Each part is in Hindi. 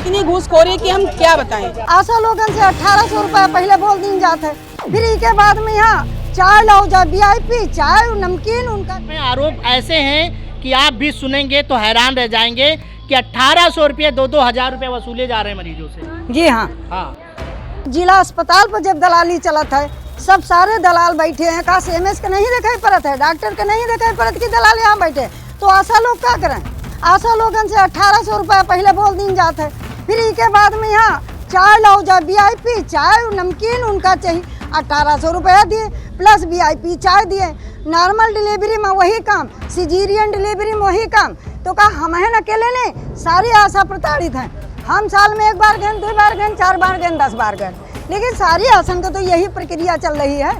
इतनी घूसखोरी कि हम क्या बताएं। आशा लोगन से 1800 रुपया पहले बोल दिन जाते, फिर इसके बाद में यहाँ चाय लाओ जा VIP चाय नमकीन उनका। आरोप ऐसे हैं कि आप भी सुनेंगे तो हैरान रह जाएंगे कि 1800 रुपये 2-2 हजार रुपये वसूले जा रहे हैं मरीजों से। जी हाँ, जिला अस्पताल पर जब दलाली चलत है, सब सारे दलाल बैठे हैं। का CMS का नहीं दिखाई पड़त है, डॉक्टर का नहीं दिखाई पड़त कि दलाल यहाँ बैठे, तो आशा लोग क्या करें। आशा लोगन से 1800 रुपया पहले बोल दिन जाते, फिर इसके बाद में यहाँ चाय लाओ जा VIP चाय नमकीन उनका चाहिए। 1800 रुपया दिए प्लस VIP चाय दिए। नॉर्मल डिलीवरी में वही काम, सिजेरियन डिलीवरी में वही काम। तो कहा हम हैं अकेले नहीं, सारी आशा प्रताड़ित हैं। हम साल में 1 बार गए, 2 बार गए, 4 बार गए, 10 बार गए, लेकिन सारी आसन को तो यही प्रक्रिया चल रही है।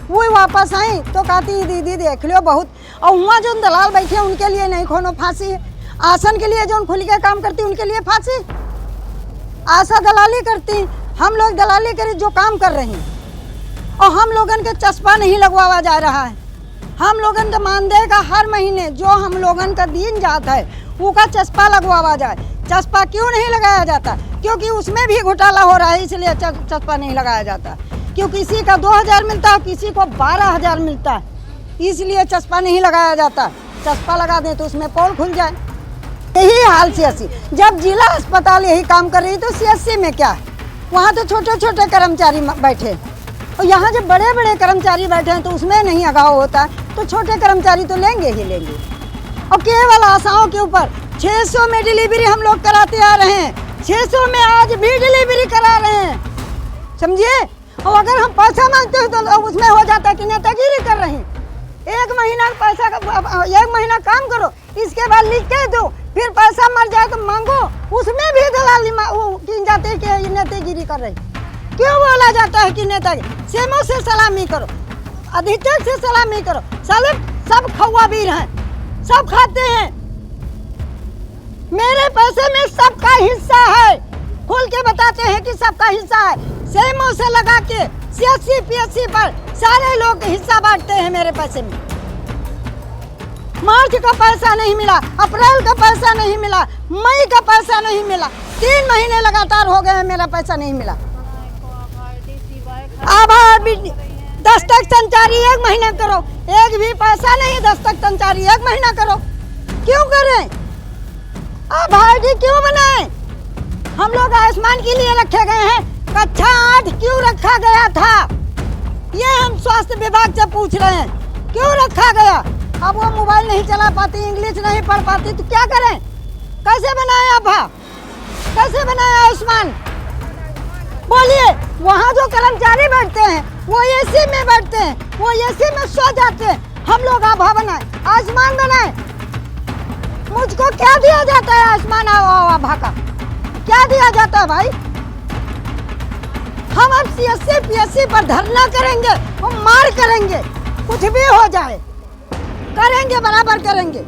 वो वापस आई तो कहती दीदी देख लो बहुत, और वहाँ जो दलाल बैठे उनके लिए नहीं कोनो फांसी है। आसन के लिए जो खुल के काम करती उनके लिए फांसी। आशा दलाली करती, हम लोग दलाली करी जो काम कर रही हैं, और हम लोगन के चस्पा नहीं लगवाया जा रहा है। हम लोगन का मानदेय का हर महीने जो हम लोगन का दिन जाता है वो का चस्पा लगवाया जाए। चस्पा क्यों नहीं लगाया जाता? क्योंकि उसमें भी घोटाला हो रहा है, इसलिए चस्पा नहीं लगाया जाता। क्यों किसी का 2000 मिलता है, किसी को 12000 मिलता है, इसलिए चस्पा नहीं लगाया जाता। चस्पा लगा दें तो उसमें पोल खुल जाए। यही हाल CSC, जब जिला अस्पताल यही काम कर रही तो CSC में क्या है? वहाँ तो छोटे छोटे कर्मचारी बैठे, और यहाँ जब बड़े बड़े कर्मचारी बैठे हैं तो उसमें नहीं अगाव होता है, तो छोटे कर्मचारी तो लेंगे ही लेंगे। और केवल आशाओं के ऊपर 600 में डिलीवरी हम लोग कराते आ रहे हैं, 600 में आज भी डिलीवरी करा रहे हैं, समझिए। और अगर हम पैसा मांगते हैं तो उसमें हो जाता है कि नेतागिरी कर रहे हैं। 1 महीना पैसा 1 महीना काम करो, इसके बाद लिख के दो, फिर पैसा मर जाए तो मांगो, उसमें भी दलाली गिन जाते हैं कि नेतागिरी कर रही। क्यों बोला जाता है कि नेतागिरी? सेमो से सलामी करो, अधीक्षक से सलामी करो, सब खवाबीर हैं, सब खाते हैं। मेरे पैसे में सबका हिस्सा है, खोल के बताते हैं कि सबका हिस्सा है। सेमो से लगा के CSC PSC पर सारे लोग हिस्सा बांटते हैं मेरे पैसे में। मार्च का पैसा नहीं मिला, अप्रैल का पैसा नहीं मिला, मई का पैसा नहीं मिला, 3 महीने लगातार हो गए हैं मेरा पैसा नहीं मिला। आभार दस्तक संचारी 1 महीना करो, एक भी पैसा नहीं। दस्तक संचारी 1 महीना करो, क्यों करें? आभार क्यों बनाए? हम लोग आयुष्मान के लिए रखे गए हैं, कक्षा 8 क्यों रखा गया था? ये हम स्वास्थ्य विभाग से पूछ रहे हैं, क्यों रखा गया? अब वो मोबाइल नहीं चला पाती, इंग्लिश नहीं पढ़ पाती, तो क्या करें? कैसे बनाए आभा, कैसे बनाए आयुष्मान? बोलिए। वहाँ जो कर्मचारी बैठते हैं वो AC में बैठते हैं, वो AC में सो जाते हैं। हम लोग आभा बनाए, आयुष्मान बनाए। मुझको क्या दिया जाता है आयुष्मान आभा का? क्या दिया जाता है भाई? हम अब CSC PSC पर धरना करेंगे, हम मार करेंगे, कुछ भी हो जाए करेंगे, बराबर करेंगे।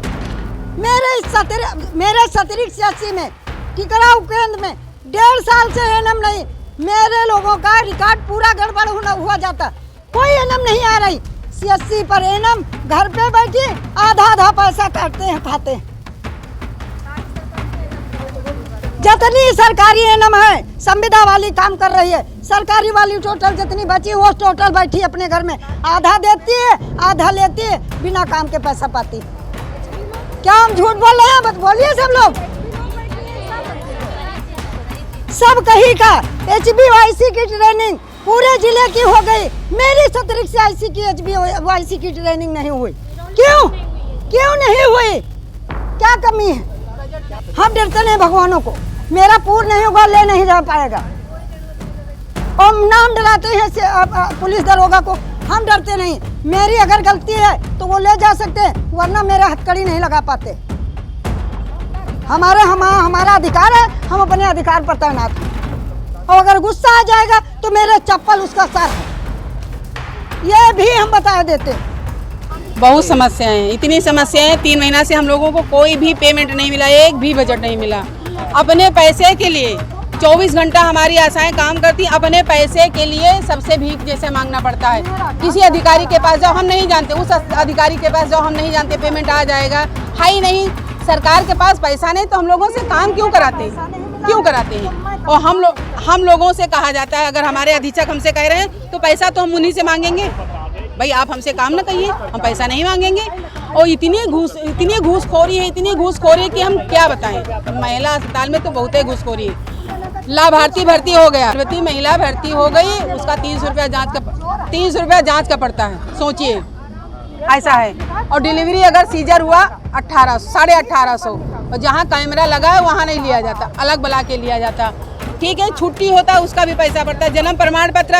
मेरे सतरिक CSC में टिकराव केंद्र में 1.5 साल से एनम नहीं, मेरे लोगों का रिकॉर्ड पूरा गड़बड़ हुआ जाता, कोई एनम नहीं आ रही। CSC पर एनम घर पे बैठे आधा पैसा काटते हैं, खाते हैं। जितनी सरकारी एनम है संविदा वाली काम कर रही है, सरकारी वाली टोटल जितनी बची वो टोटल बैठी अपने घर में, आधा देती है आधा लेती है, बिना काम के पैसा पाती। क्या हम झूठ बोल रहे हैं? बोलिए सब लोग। सब कहीं का HBYC की ट्रेनिंग पूरे जिले की हो गई, मेरी सतरिक से IC की HBYC की ट्रेनिंग नहीं हुई। क्यों नहीं हुई? क्या कमी है? हम डरते नहीं भगवानों को, मेरा पूर्ण नहीं होगा, ले नहीं जा पाएगा। और नाम डराते हैं पुलिस दरोगा को, हम डरते नहीं। मेरी अगर गलती है तो वो ले जा सकते हैं, वरना मेरे हथकड़ी नहीं लगा पाते। हमारा अधिकार है, हम अपने अधिकार पर तैनात हैं। और अगर गुस्सा आ जाएगा तो मेरे चप्पल उसका सर है, ये भी हम बता देते हैं। बहुत समस्याएं हैं, इतनी समस्याएं। 3 महीना से हम लोगों को कोई भी पेमेंट नहीं मिला, एक भी बजट नहीं मिला। अपने पैसे के लिए 24 घंटा हमारी आशाएं काम करती, अपने पैसे के लिए सबसे भीख जैसे मांगना पड़ता है। किसी अधिकारी के पास जाओ, हम नहीं जानते, उस अधिकारी के पास जाओ, हम नहीं जानते पेमेंट आ जाएगा, है ही नहीं। सरकार के पास पैसा नहीं तो हम लोगों से काम क्यों कराते हैं? क्यों कराते हैं? और हम लोगों से कहा जाता है, अगर हमारे अधीक्षक हमसे कह रहे हैं तो पैसा तो हम उन्हीं से मांगेंगे। भाई आप हमसे काम ना कहिए, हम पैसा नहीं मांगेंगे। और इतनी घूसखोरी है, इतनी घूसखोरी है कि हम क्या बताएं। महिला अस्पताल में तो बहुत ही घूसखोरी है। लाभार्थी भर्ती हो गया, गर्भवती महिला भर्ती हो गई, उसका 30 रुपया जाँच का पड़ता है। सोचिए, ऐसा है। और डिलीवरी अगर सीजर हुआ 1800 और जहाँ कैमरा लगा है वहाँ नहीं लिया जाता, अलग बुला के लिया जाता। ठीक है, छुट्टी होता है उसका भी पैसा पड़ता है। जन्म प्रमाण पत्र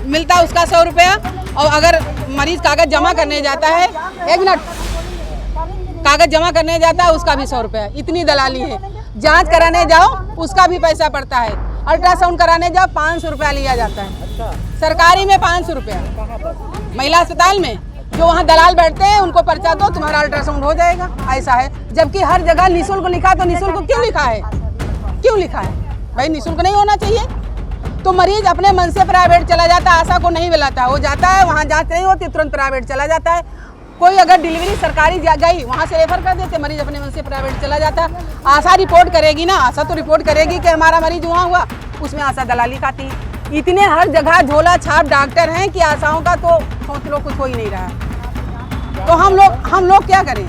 मिलता है उसका 100 रुपया। और अगर मरीज कागज जमा करने जाता है, 1 मिनट, कागज जमा करने जाता है उसका भी 100 रुपया। इतनी दलाली है। जांच कराने जाओ उसका भी पैसा पड़ता है। अल्ट्रासाउंड कराने जाओ 500 रुपया लिया जाता है। सरकारी में 500 रुपया, महिला अस्पताल में जो वहाँ दलाल बैठते हैं उनको पर्चा दो, तुम्हारा अल्ट्रासाउंड हो जाएगा। ऐसा है, जबकि हर जगह निःशुल्क लिखा, तो निःशुल्क क्यों लिखा है? क्यों लिखा है भाई? निःशुल्क नहीं होना चाहिए। तो मरीज अपने मन से प्राइवेट चला जाता है, आशा को नहीं बुलाता, वो जाता है वहाँ जांच नहीं होती, तुरंत प्राइवेट चला जाता है। कोई अगर डिलीवरी सरकारी गई वहाँ से रेफर कर देते, मरीज अपने मन से प्राइवेट चला जाता है। आशा रिपोर्ट करेगी ना, आशा तो रिपोर्ट करेगी कि हमारा मरीज वहाँ हुआ, उसमें आशा दलाली खाती है। इतने हर जगह झोला छाप डॉक्टर हैं कि आशाओं का तो सोच लो कुछ हो ही नहीं रहा। तो हम लोग क्या करें?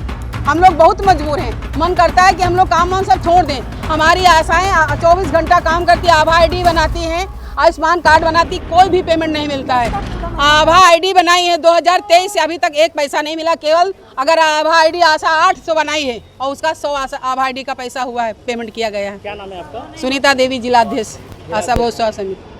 हम लोग बहुत मजबूर हैं। मन करता है कि हम लोग काम वाम सब छोड़ दें। हमारी आशाएं 24 घंटा काम करती, आभा ID बनाती हैं, आयुष्मान कार्ड बनाती, कोई भी पेमेंट नहीं मिलता है। आभा ID बनाई है 2023 से अभी तक एक पैसा नहीं मिला। केवल अगर आभा ID आशा 800 बनाई है और उसका 100 आभा ID का पैसा हुआ है, पेमेंट किया गया है। क्या नाम है आपका? सुनीता देवी, जिलाध्यक्ष आशा बहुत समिति।